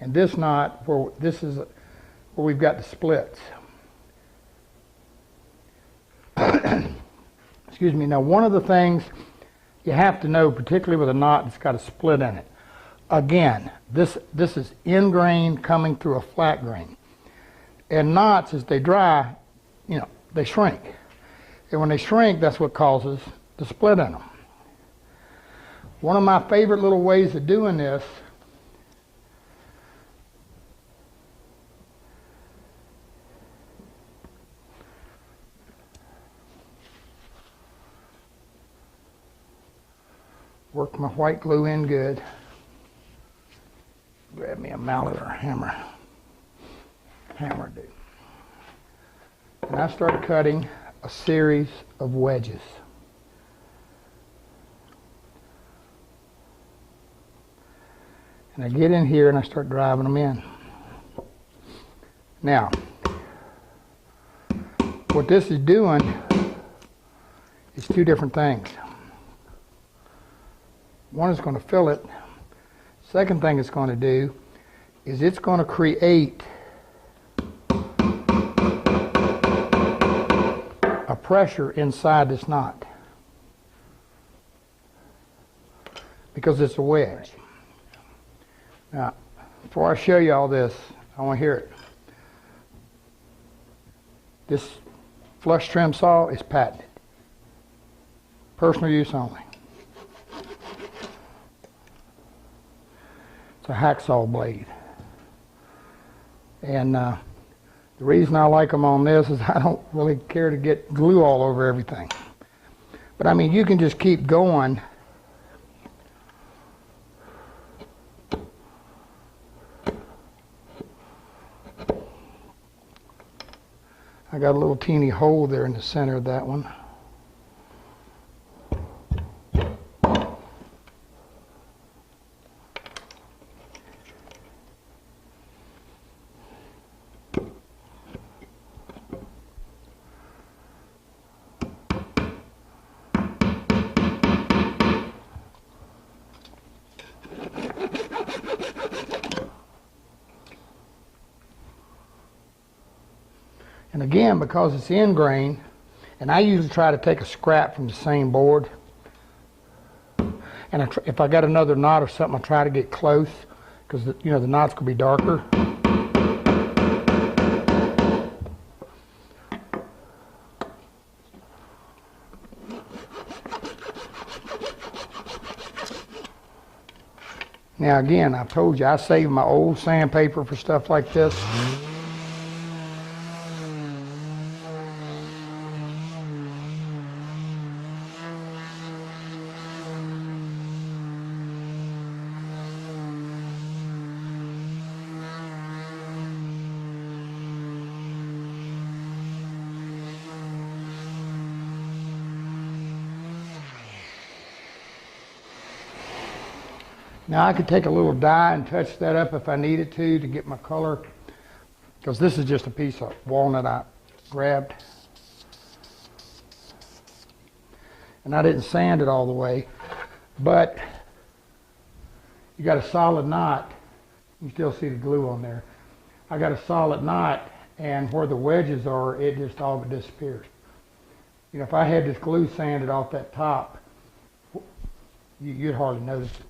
and this knot, where this is where we've got the splits. Excuse me. Now, one of the things you have to know, particularly with a knot that's got a split in it, again, this is end grain coming through a flat grain. And knots, as they dry, you know, they shrink. And when they shrink, that's what causes the split in them. One of my favorite little ways of doing this work my white glue in good. Grab me a mallet or a hammer. Hammer, dude. And I start cutting a series of wedges. And I get in here and I start driving them in. Now, what this is doing is two different things. One is going to fill it. Second thing it's going to do is it's going to create a pressure inside this knot because it's a wedge. Now, before I show you all this, I want to hear it. This flush trim saw is patented. Personal use only. It's a hacksaw blade. And the reason I like them on this is I don't really care to get glue all over everything. But I mean, you can just keep going. I got a little teeny hole there in the center of that one. And again, because it's end grain, and I usually try to take a scrap from the same board. And if I got another knot or something, I try to get close because you know the knot's gonna be darker. Now again, I told you I save my old sandpaper for stuff like this. Now I could take a little dye and touch that up if I needed to get my color, because this is just a piece of walnut I grabbed. And I didn't sand it all the way, but you got a solid knot. You can still see the glue on there. I got a solid knot, and where the wedges are, it just all but disappears. You know, if I had this glue sanded off that top, you'd hardly notice it.